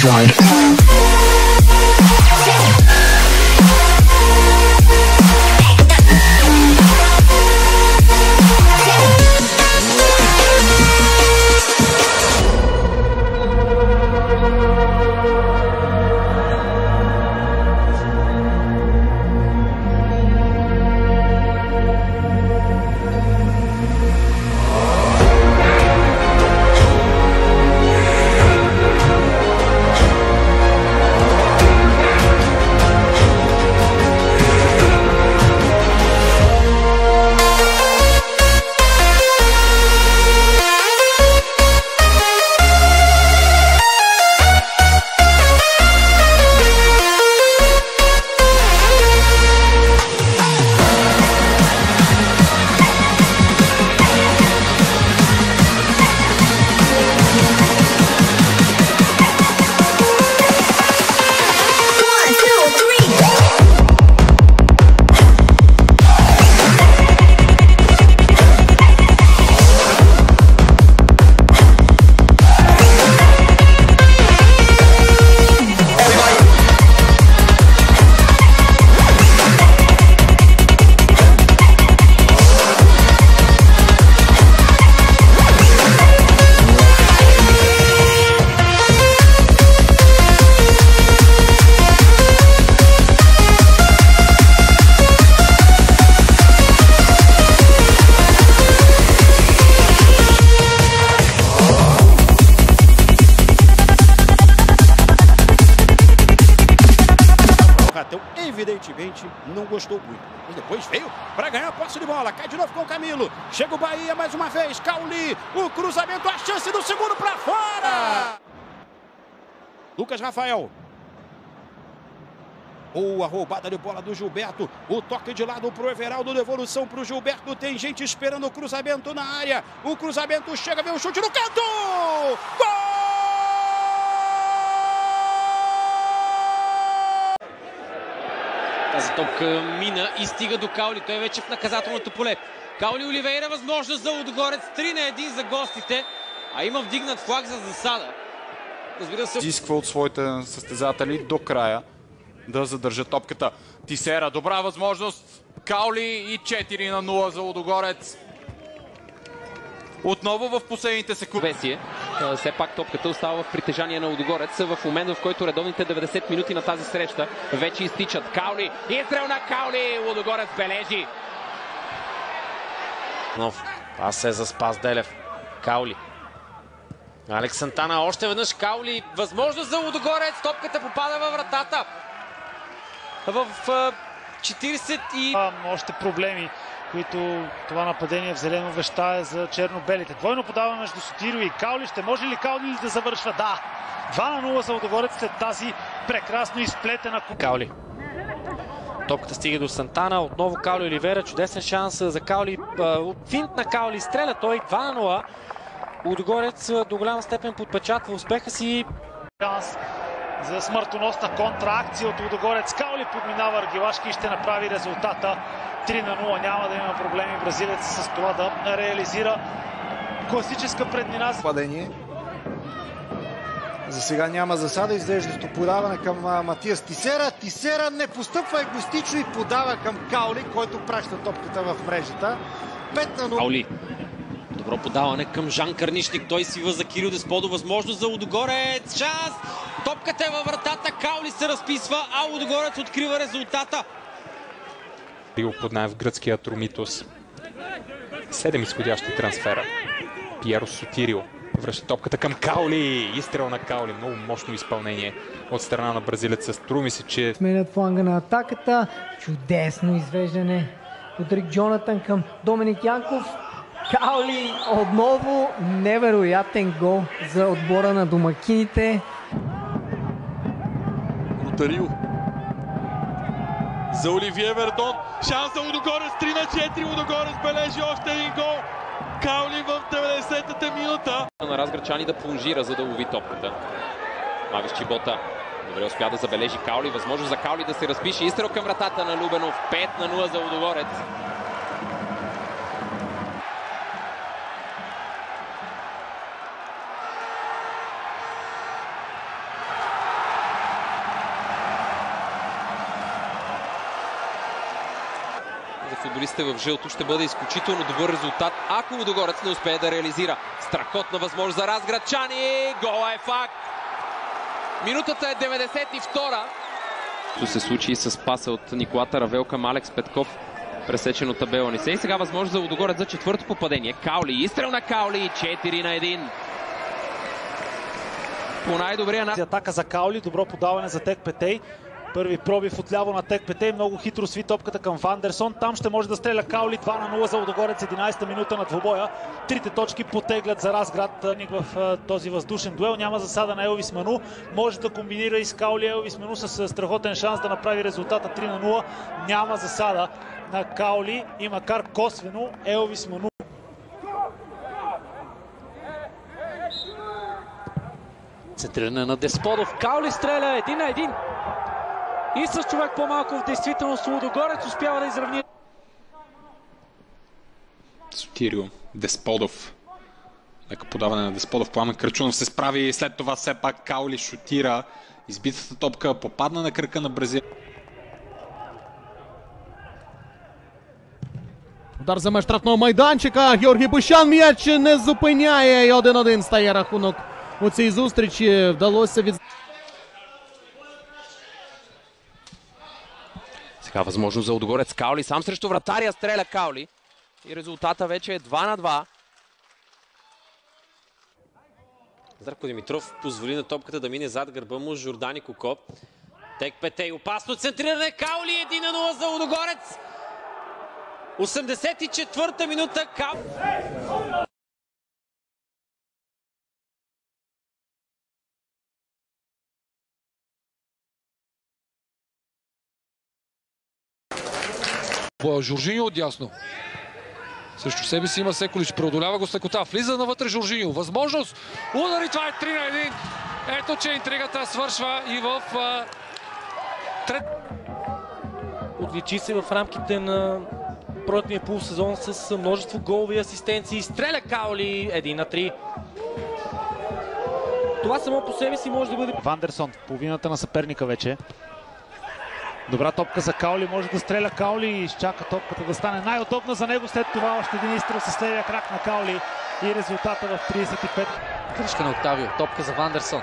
destroyed. Evidentemente não gostou muito, mas depois veio para ganhar a posse de bola, cai de novo com o Camilo, chega o Bahia mais uma vez, Cauli, o cruzamento, a chance do segundo para fora. Lucas Rafael. Boa roubada de bola do Gilberto, o toque de lado para o Everaldo, devolução para o Gilberto, tem gente esperando o cruzamento na área, o cruzamento chega, vem um chute no canto, gol! Тази топка мина и стига до Каули. Той вече в наказателното поле. Каули Оливейра, възможност за Лудогорец. 3-1 за гостите. А има вдигнат флаг за засада. Разбира се, изисква от своите състезатели до края да задържат топката. Тисера, добра възможност. Каули и 4-0 за Лудогорец. Отново в последните секунди. Все пак топката остава в притежание на Лудогорец в момент, в който редовните 90 минути на тази среща вече изтичат. Каули, изстрел на Каули, Лудогорец бележи. Нов пас е за Спас Делев. Каули. Алекс Сантана, още веднъж Каули. Възможност за Лудогорец, топката попада във вратата. В 40 и... Още проблеми, които това нападение в зелено вещае за черно-белите. Двойно подава между Сотирио и Каули. Ще може ли Каули да завършва? Да! 2-0 за Лудогорец след тази прекрасно изплетена... Каули. Топката стига до Сантана. Отново Каули Оливера. Чудесен шанс за Каули. Финт на Каули. Стреля той. 2-0. Лудогорец до голяма степен подпечатва успеха си. Шанс за смъртоносна контраакция от Лудогорец. Каули подминава Аргилашки и ще направи резултата. 3-0. Няма да има проблеми бразилец с това да реализира класическа преднина. Падение. За сега няма засада. Изглеждащо подаване към Матиас Тисера. Тисера не постъпва егоистично и подава към Каули, който праща топката в мрежата. 5-0. Каули. Добро подаване към Жан Карнишник. Той свива за Кирил Десподов. Възможност за Лудогорец. Шанс! Топката е във вратата. Каули се разписва, а Лудогорец открива резултата. Бил под най в гръцкия Атромитос. 7 изходящи трансфера. Пиеро Сотирио връща топката към Каули. Изстрел на Каули. Много мощно изпълнение от страна на бразилеца. Струва ми се, че... Сменят фланга на атаката. Чудесно извеждане от Рик Джонатан към Доминик Янков. Каули отново невероятен гол за отбора на домакините. Ротарио за Оливие Вердон. Шанс за Лудогорец. 3-4. Лудогорец бележи още един гол. Каули в 90-та минута. На разграчани да плонжира, за да лови топката. Мавиш Чибота. Добре успя да забележи Каули. Възможност за Каули да се разпише. Изстрел към вратата на Любенов. 5-0 за Лудогорец. футболистите в жълто ще бъде изключително добър резултат, ако Лудогорец не успее да реализира. Страхотна възможност за Разградчани. Гола е факт. Минутата е 92-а. Това се случи и с паса от Николата Равел към Алекс Петков. Пресечен от Абел Анисе. И сега възможност за Лудогорец за четвърто попадение. Каули, изстрел на Каули, 4-1. По най-добрия начин. Атака за Каули, добро подаване за Тек Петей. Първи пробив отляво на Тек Петей, много хитро сви топката към Вандерсон. Там ще може да стреля Каули, 2-0 за Лудогорец, 11-та минута на двубоя. Трите точки потеглят за Разград Ник в този въздушен дуел. Няма засада на Елвис Ману. Може да комбинира и с Каули. Елвис Ману с страхотен шанс да направи резултата 3-0. Няма засада на Каули и макар косвено Елвис Ману. Центриране на Десподов. Каули стреля 1-1. И с човек по-малко в действителност Лудогорец успява да изравни. Сотирио, Десподов. Лека подаване на Десподов. Пламен Крачунов се справи. След това все пак Каули шутира. Избитата топка попадна на кръка на Бразил. Удар за меж штрафного майданчика. Георгій Бущан м'яч не зупиняє. І 1-1 стає рахунок у цій зустрічі. Вдалося від... Сега възможност за Лудогорец. Каули сам срещу вратаря стреля Каули. И резултата вече е 2-2. Здравко Димитров позволи на топката да мине зад гърба му Жордани Коко. Тек Петей, опасно центриране. Каули 1-0 за Лудогорец. 84-та минута. Жоржиньо отдясно. Срещу себе си има Секолич. Преодолява го с лекота. Влиза навътре Жоржиньо. Възможност. Удари. Това е 3-1. Ето, че интригата свършва и в Отличи се в рамките на пролетния полусезон с множество голови асистенции. Стреля Каули 1-3. Това само по себе си може да бъде... Вандерсон в половината на съперника вече. Добра топка за Каули, може да стреля Каули и изчака топката да стане най-удобна за него. След това още един изстрел с левия крак на Каули и резултата в 35. Кришка на Октавио, топка за Вандерсон.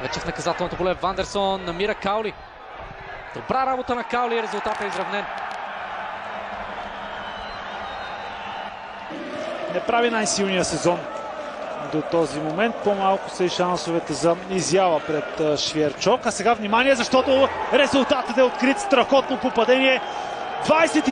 Вече в наказателното поле Вандерсон намира Каули. Добра работа на Каули и резултатът е изравнен. Не прави най-силния сезон до този момент. По-малко са и шансовете за изява пред Швierczok. А сега внимание, защото резултатът е открит. Страхотно попадение. 23